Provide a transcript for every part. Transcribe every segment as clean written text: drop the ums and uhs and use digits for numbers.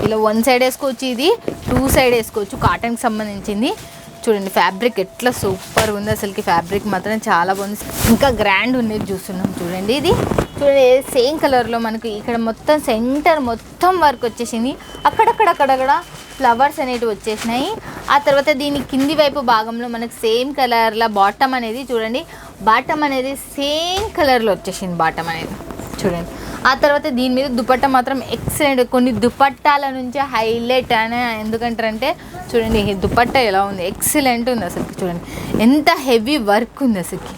ఇలా one side వేసుకోవచ్చు, ఇది టూ సైడ్ వేసుకోవచ్చు. కాటన్కి సంబంధించింది. చూడండి ఫ్యాబ్రిక్ ఎట్లా సూపర్ ఉంది అసలుకి. ఫ్యాబ్రిక్ మాత్రం చాలా బాగుంది. ఇంకా గ్రాండ్ ఉండేది చూస్తున్నాం చూడండి. ఇది చూడండి సేమ్ కలర్లో మనకు ఇక్కడ మొత్తం సెంటర్ మొత్తం వర్క్ వచ్చేసింది. అక్కడక్కడ ఫ్లవర్స్ అనేటివి వచ్చేసినాయి. ఆ తర్వాత దీని కింది వైపు భాగంలో మనకు సేమ్ కలర్లో బాటమ్ అనేది చూడండి, బాటమ్ అనేది సేమ్ కలర్లో వచ్చేసింది బాటమ్ అనేది చూడండి. ఆ తర్వాత దీని మీద దుపట్టా మాత్రం ఎక్సలెంట్. కొన్ని దుపట్టాల నుంచి హైలైట్ అని ఎందుకంటారంటే చూడండి ఈ దుపట్టా ఎలా ఉంది, ఎక్సలెంట్ ఉంది అసలు. చూడండి ఎంత హెవీ వర్క్ ఉంది అసలుకి.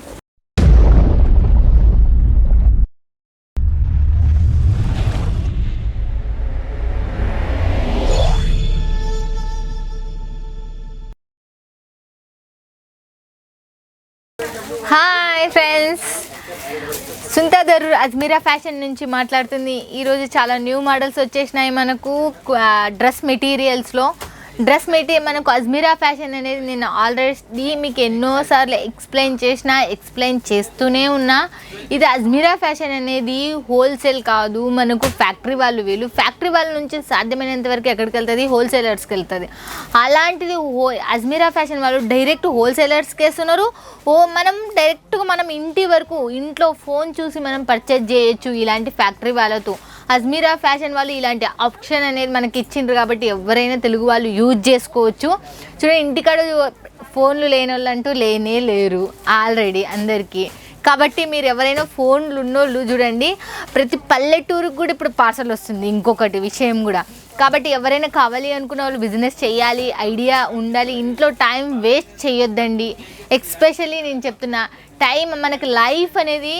Hi friends, Sunitha Darur Ajmeera fashion నుంచి మాట్లాడుతుంది. ఈరోజు చాలా న్యూ మోడల్స్ వచ్చేసినాయి మనకు డ్రెస్ మెటీరియల్స్లో. డ్రెస్ మెటీరియల్ మనకు అజ్మీరా ఫ్యాషన్ అనేది నేను ఆల్రెడీ మీకు ఎన్నోసార్లు ఎక్స్ప్లెయిన్ చేస్తూనే ఉన్నా. ఇది అజ్మీరా ఫ్యాషన్ అనేది హోల్సేల్ కాదు, మనకు ఫ్యాక్టరీ వాళ్ళ నుంచి సాధ్యమైనంత వరకు ఎక్కడికి వెళ్తుంది, హోల్సేలర్స్కి వెళ్తుంది. అలాంటిది అజ్మీరా ఫ్యాషన్ వాళ్ళు డైరెక్ట్ హోల్సేలర్స్కి వేస్తున్నారు. మనం డైరెక్ట్గా మనం ఇంటి వరకు ఇంట్లో ఫోన్ చూసి మనం పర్చేజ్ చేయొచ్చు ఇలాంటి ఫ్యాక్టరీ వాళ్ళతో. అజ్మీరా ఫ్యాషన్ వాళ్ళు ఇలాంటి ఆప్షన్ అనేది మనకి ఇచ్చిండ్రు కాబట్టి ఎవరైనా తెలుగు వాళ్ళు యూజ్ చేసుకోవచ్చు. చూడండి ఇంటికాడ ఫోన్లు లేని వాళ్ళు అంటూ లేనే లేరు ఆల్రెడీ అందరికీ. కాబట్టి మీరు ఎవరైనా ఫోన్లు ఉన్నోళ్ళు చూడండి, ప్రతి పల్లెటూరుకు కూడా ఇప్పుడు పార్సల్ వస్తుంది. ఇంకొకటి విషయం కూడా, కాబట్టి ఎవరైనా కావాలి అనుకున్న వాళ్ళు బిజినెస్ చేయాలి, ఐడియా ఉండాలి, ఇంట్లో టైం వేస్ట్ చేయొద్దండి. ఎస్పెషల్లీ నేను చెప్తున్నా, టైం మనకు లైఫ్ అనేది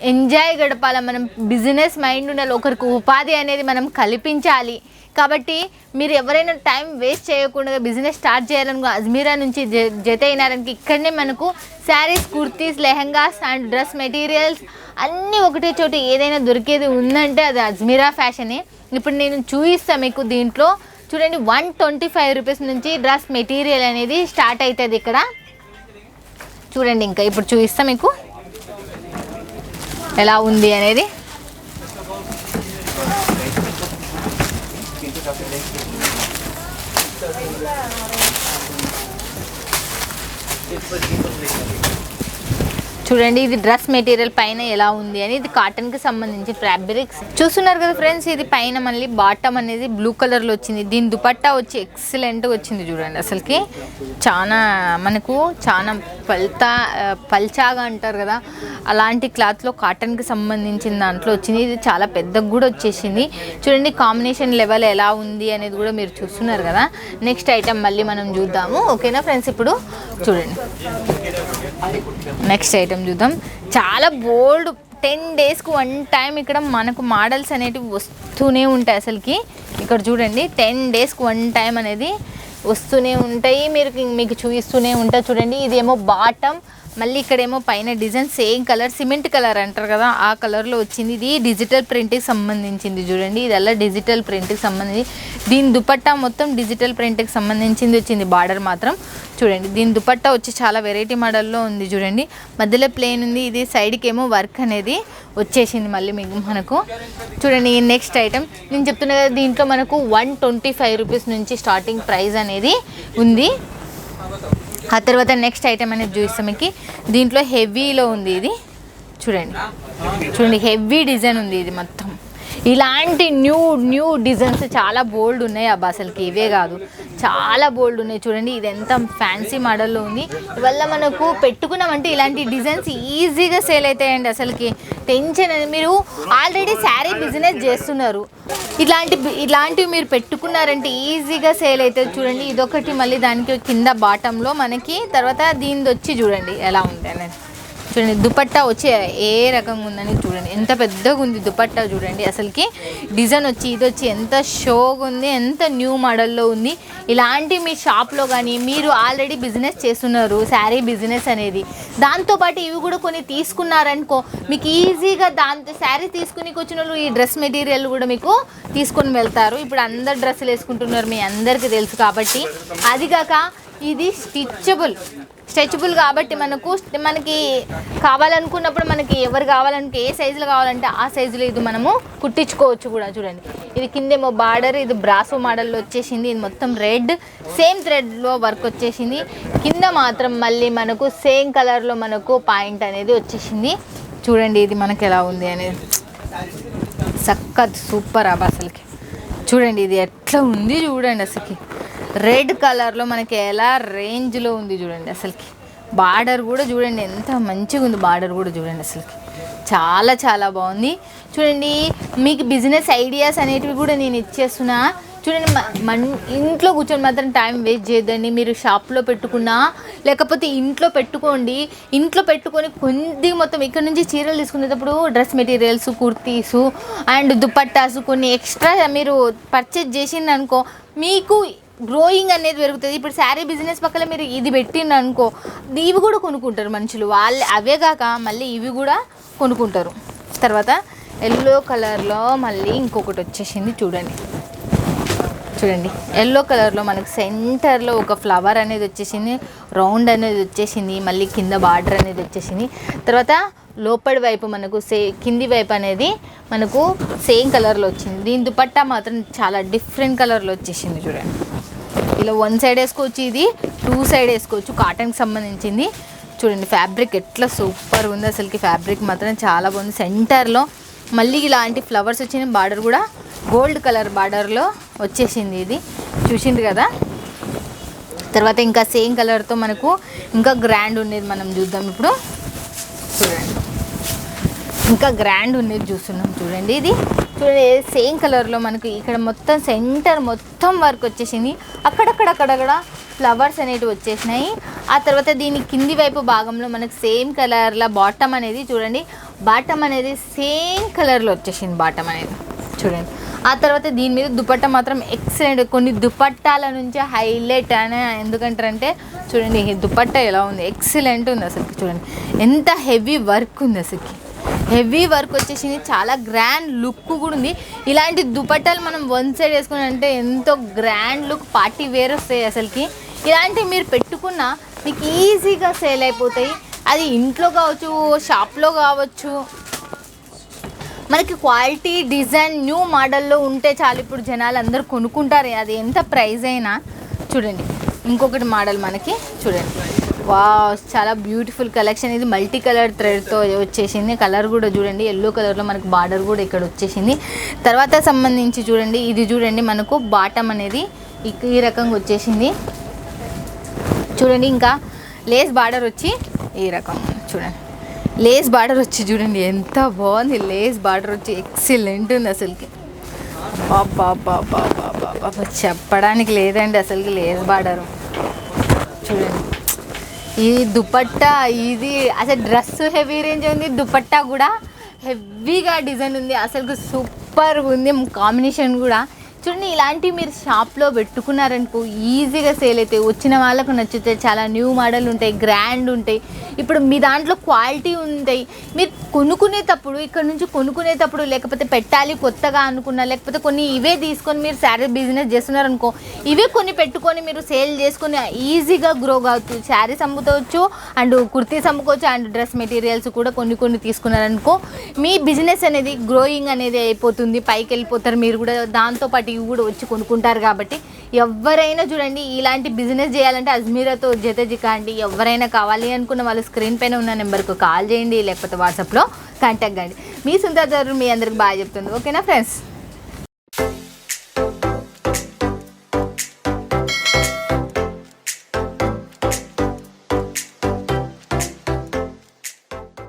ఎంజాయ్ గడపాలి, మనం బిజినెస్ మైండ్ ఉండాలి, ఒకరికి ఉపాధి అనేది మనం కల్పించాలి. కాబట్టి మీరు ఎవరైనా టైం వేస్ట్ చేయకుండా బిజినెస్ స్టార్ట్ చేయాలనుకో అజ్మీరా నుంచి జత అయినారనికి ఇక్కడనే మనకు saris, kurtis, lehengas and dress materials అన్నీ ఒకటే చోట ఏదైనా దొరికేది ఉందంటే అది అజ్మీరా ఫ్యాషనే. ఇప్పుడు నేను చూపిస్తాను మీకు. దీంట్లో చూడండి 125 రూపీస్ నుంచి డ్రెస్ మెటీరియల్ అనేది స్టార్ట్ అవుతుంది ఇక్కడ చూడండి. ఇంకా ఇప్పుడు చూపిస్తాం మీకు ఎలా ఉంది అనేది. చూడండి ఇది డ్రెస్ మెటీరియల్ పైన ఎలా ఉంది అని. ఇది కాటన్కి సంబంధించి ఫ్యాబ్రిక్స్ చూస్తున్నారు కదా ఫ్రెండ్స్. ఇది పైన మళ్ళీ బాటమ్ అనేది బ్లూ కలర్లో వచ్చింది. దీని దుపట్టా వచ్చి ఎక్సలెంట్గా వచ్చింది చూడండి. అసలుకి మనకు చాలా పల్చాగా అంటారు కదా, అలాంటి క్లాత్లో కాటన్కి సంబంధించిన దాంట్లో వచ్చింది. ఇది చాలా పెద్దగా కూడా వచ్చేసింది చూడండి. కాంబినేషన్ లెవెల్ ఎలా ఉంది అనేది కూడా మీరు చూస్తున్నారు కదా. నెక్స్ట్ ఐటమ్ మళ్ళీ మనం చూద్దాము, ఓకేనా ఫ్రెండ్స్. ఇప్పుడు చూడండి నెక్స్ట్ ఐటమ్ చూద్దాం. చాలా బోల్డ్ 10 డేస్కి 1 టైం ఇక్కడ మనకు మోడల్స్ అనేటివి వస్తూనే ఉంటాయి అసలుకి. ఇక్కడ చూడండి 10 డేస్కి 1 టైం అనేది వస్తూనే ఉంటాయి, మీకు చూపిస్తూనే ఉంటాయి. చూడండి ఇదేమో బాటమ్, మళ్ళీ ఇక్కడేమో పైన design same colour, cement colour అంటారు కదా ఆ కలర్లో వచ్చింది. ఇది డిజిటల్ ప్రింట్కి సంబంధించింది చూడండి. ఇదల్లా డిజిటల్ ప్రింట్కి సంబంధించి. దీని దుపట్టా మొత్తం డిజిటల్ ప్రింట్కి సంబంధించింది వచ్చింది. బార్డర్ మాత్రం చూడండి. దీని దుపట్టా వచ్చి చాలా వెరైటీ మోడల్లో ఉంది చూడండి. మధ్యలో ప్లేన్ ఉంది, ఇది సైడ్కి ఏమో వర్క్ అనేది వచ్చేసింది మళ్ళీ మనకు చూడండి. ఈ నెక్స్ట్ ఐటమ్ నేను చెప్తున్నా కదా, దీంట్లో మనకు 125 రూపీస్ నుంచి స్టార్టింగ్ ప్రైస్ అనేది ఉంది. ఆ తర్వాత నెక్స్ట్ ఐటమ్ అనేది చూపిస్తాం మీకు. దీంట్లో హెవీలో ఉంది ఇది చూడండి హెవీ డిజైన్ ఉంది. ఇది మొత్తం ఇలాంటి న్యూ డిజైన్స్ చాలా బోల్డ్ ఉన్నాయి అబ్బా అసలుకి. ఇవే కాదు చాలా బోల్డ్ ఉన్నాయి చూడండి. ఇది ఎంత ఫ్యాన్సీ మోడల్లో ఉంది. ఇవల్ల మనకు పెట్టుకున్నామంటే ఇలాంటి డిజైన్స్ ఈజీగా సేల్ అవుతాయండి అసలుకి. టెన్షన్ అని మీరు ఆల్రెడీ శారీ బిజినెస్ చేస్తున్నారు, ఇలాంటివి మీరు పెట్టుకున్నారంటే ఈజీగా సేల్ అవుతుంది చూడండి. ఇదొకటి, మళ్ళీ దానికి కింద బాటంలో మనకి తర్వాత దీనిది వచ్చి చూడండి ఎలా ఉంది అనేది. చూడండి దుపట్టా వచ్చి ఏ రకంగా ఉందని చూడండి, ఎంత పెద్దగా ఉంది దుపట్టా చూడండి. అసలుకి డిజైన్ వచ్చి ఇది వచ్చి ఎంత షోగా ఉంది, ఎంత న్యూ మోడల్లో ఉంది. ఇలాంటి మీ షాప్లో కానీ మీరు ఆల్రెడీ బిజినెస్ చేస్తున్నారు శారీ బిజినెస్ అనేది, దాంతోపాటు ఇవి కూడా కొన్ని తీసుకున్నారనుకో మీకు ఈజీగా దాంతో శారీ తీసుకుని వచ్చిన వాళ్ళు ఈ డ్రెస్ మెటీరియల్ కూడా మీకు తీసుకొని వెళ్తారు. ఇప్పుడు అందరు డ్రెస్సులు వేసుకుంటున్నారు, మీ అందరికీ తెలుసు కాబట్టి. అది కాక ఇది స్ట్రెచబుల్ కాబట్టి మనకి కావాలనుకున్నప్పుడు మనకి ఎవరు కావాలంటే ఏ సైజులో కావాలంటే ఆ సైజులో ఇది మనము కుట్టించుకోవచ్చు కూడా. చూడండి ఇది కిందేమో బార్డర్, ఇది బ్రాసో మోడల్లో వచ్చేసింది. ఇది మొత్తం రెడ్ సేమ్ థ్రెడ్లో వర్క్ వచ్చేసింది. కింద మాత్రం మళ్ళీ మనకు సేమ్ కలర్లో మనకు పాయింట్ అనేది వచ్చేసింది. చూడండి ఇది మనకి ఎలా ఉంది అనేది, సక్కత్ సూపర్ అబ్బా అసలుకి. చూడండి ఇది ఎట్లా ఉంది చూడండి, అసలుకి రెడ్ కలర్లో మనకి ఎలా రేంజ్లో ఉంది చూడండి. అసలుకి బార్డర్ కూడా చూడండి ఎంత మంచిగా ఉంది, బార్డర్ కూడా చూడండి అసలుకి చాలా చాలా బాగుంది. చూడండి మీకు బిజినెస్ ఐడియాస్ అనేటివి కూడా నేను ఇచ్చేస్తున్నా. చూడండి ఇంట్లో కూర్చొని మాత్రం టైం వేస్ట్ చేయొద్దండి. మీరు షాప్లో పెట్టుకున్నా లేకపోతే ఇంట్లో పెట్టుకోండి. ఇంట్లో పెట్టుకొని కొద్దిగా మొత్తం ఇక్కడ నుంచి చీరలు తీసుకునేటప్పుడు డ్రెస్ మెటీరియల్స్, కుర్తీసు అండ్ దుపట్టాసు కొన్ని ఎక్స్ట్రా మీరు పర్చేజ్ చేసింది అనుకో, మీకు గ్రోయింగ్ అనేది పెరుగుతుంది. ఇప్పుడు శారీ బిజినెస్ పక్కన మీరు ఇది పెట్టిండు అనుకో, ఇవి కూడా కొనుక్కుంటారు మనుషులు. వాళ్ళు అవే కాక మళ్ళీ ఇవి కూడా కొనుక్కుంటారు. తర్వాత ఎల్లో కలర్లో మళ్ళీ ఇంకొకటి వచ్చేసింది చూడండి. చూడండి ఎల్లో కలర్లో మనకు సెంటర్లో ఒక ఫ్లవర్ అనేది వచ్చేసింది, రౌండ్ అనేది వచ్చేసింది, మళ్ళీ కింద బార్డర్ అనేది వచ్చేసింది. తర్వాత లోపడి వైపు మనకు కింది వైపు అనేది మనకు సేమ్ కలర్లో వచ్చింది. దీని దుపట్టా మాత్రం చాలా డిఫరెంట్ కలర్లో వచ్చేసింది. చూడండి ఇలా వన్ సైడ్ వేసుకోవచ్చు, ఇది టూ సైడ్ వేసుకోవచ్చు, కాటన్కి సంబంధించింది. చూడండి ఫ్యాబ్రిక్ ఎట్లా సూపర్ ఉంది అసలుకి, ఫ్యాబ్రిక్ మాత్రం చాలా బాగుంది. సెంటర్లో మళ్ళీ ఇలాంటి ఫ్లవర్స్ వచ్చిన బార్డర్ కూడా గోల్డ్ కలర్ బార్డర్లో వచ్చేసింది. ఇది చూసిండ్రు కదా. తర్వాత ఇంకా సేమ్ కలర్తో మనకు ఇంకా గ్రాండ్ ఉండేది మనం చూద్దాం ఇప్పుడు. చూడండి ఇంకా గ్రాండ్ ఉండేది చూస్తున్నాం చూడండి. ఇది చూడండి సేమ్ కలర్లో మనకు ఇక్కడ మొత్తం సెంటర్ మొత్తం వర్క్ వచ్చేసింది. అక్కడక్కడ ఫ్లవర్స్ అనేటివి వచ్చేసినాయి. ఆ తర్వాత దీని కింది వైపు భాగంలో మనకు సేమ్ కలర్లో బాటమ్ అనేది చూడండి, బాటమ్ అనేది సేమ్ కలర్లో వచ్చేసింది బాటమ్ అనేది చూడండి. ఆ తర్వాత దీని మీద దుపట్టా మాత్రం ఎక్సలెంట్. కొన్ని దుపట్టాల నుంచి హైలైట్ అని ఎందుకంటారంటే చూడండి ఈ దుపట్టా ఎలా ఉంది, ఎక్సలెంట్ ఉంది అసలు. చూడండి ఎంత హెవీ వర్క్ ఉంది అసలుకి, హెవీ వర్క్ వచ్చేసింది, చాలా గ్రాండ్ లుక్ కూడా ఉంది. ఇలాంటి దుపట్టాలు మనం వన్ సైడ్ వేసుకుని అంటే ఎంతో గ్రాండ్ లుక్, పార్టీ వేర్ వస్తాయి అసలుకి. ఇలాంటివి మీరు పెట్టుకున్నా మీకు ఈజీగా సేల్ అయిపోతాయి. అది ఇంట్లో కావచ్చు, షాప్లో కావచ్చు, మనకి క్వాలిటీ డిజైన్ న్యూ మోడల్లో ఉంటే చాలు. ఇప్పుడు జనాలు అందరూ కొనుక్కుంటారు, అది ఎంత ప్రైస్ అయినా. చూడండి ఇంకొకటి మోడల్ మనకి చూడండి, వావ్ చాలా బ్యూటిఫుల్ కలెక్షన్. ఇది మల్టీ కలర్ థ్రెడ్తో వచ్చేసింది. కలర్ కూడా చూడండి ఎల్లో కలర్లో మనకు బార్డర్ కూడా ఇక్కడ వచ్చేసింది. తర్వాత సంబంధించి చూడండి ఇది చూడండి మనకు బాటమ్ అనేది ఈ రకంగా వచ్చేసింది చూడండి. ఇంకా లేస్ బార్డర్ వచ్చి ఈ రకం చూడండి, లేస్ బార్డర్ వచ్చి చూడండి ఎంత బాగుంది. లేస్ బార్డర్ వచ్చి ఎక్సలెంట్ ఉంది అసలుకి. బాబా చెప్పడానికి లేదండి అసలుకి లేస్ బార్డరు. చూడండి ఈ దుపట్టా, ఇది అసలు డ్రెస్ హెవీ రేంజ్ ఉంది, దుపట్టా కూడా హెవీగా డిజైన్ ఉంది, అసలు సూపర్ ఉంది కాంబినేషన్ కూడా. చూడండి ఇలాంటివి మీరు షాప్లో పెట్టుకున్నారనుకో ఈజీగా సేల్ అవుతాయి, వచ్చిన వాళ్ళకు నచ్చుతాయి, చాలా న్యూ మోడల్ ఉంటాయి, గ్రాండ్ ఉంటాయి. ఇప్పుడు మీ దాంట్లో క్వాలిటీ ఉంటాయి. మీరు కొనుక్కునేటప్పుడు ఇక్కడ నుంచి కొనుక్కునేటప్పుడు లేకపోతే పెట్టాలి కొత్తగా అనుకున్నా, లేకపోతే కొన్ని ఇవే తీసుకొని మీరు శారీ బిజినెస్ చేస్తున్నారనుకో, ఇవే కొన్ని పెట్టుకొని మీరు సేల్ చేసుకొని ఈజీగా గ్రో కావచ్చు. శారీస్ అమ్ముకోవచ్చు అండ్ కుర్తీస్ అమ్ముకోవచ్చు అండ్ డ్రెస్ మెటీరియల్స్ కూడా కొన్ని తీసుకున్నారనుకో మీ బిజినెస్ అనేది గ్రోయింగ్ అనేది అయిపోతుంది, పైకి వెళ్ళిపోతారు. మీరు కూడా దాంతోపాటు ఇవి కూడా వచ్చి కొనుక్కుంటారు. కాబట్టి ఎవరైనా చూడండి ఇలాంటి బిజినెస్ చేయాలంటే అజ్మీరాతో జతజికాండి. ఎవరైనా కావాలి అనుకున్న వాళ్ళు స్క్రీన్ పైన ఉన్న నెంబర్కు కాల్ చేయండి, లేకపోతే వాట్సాప్లో కాంటాక్ట్ కండి. మీ సుందర్ మీ అందరికి బాగా చెప్తుంది. ఓకేనా ఫ్రెండ్స్.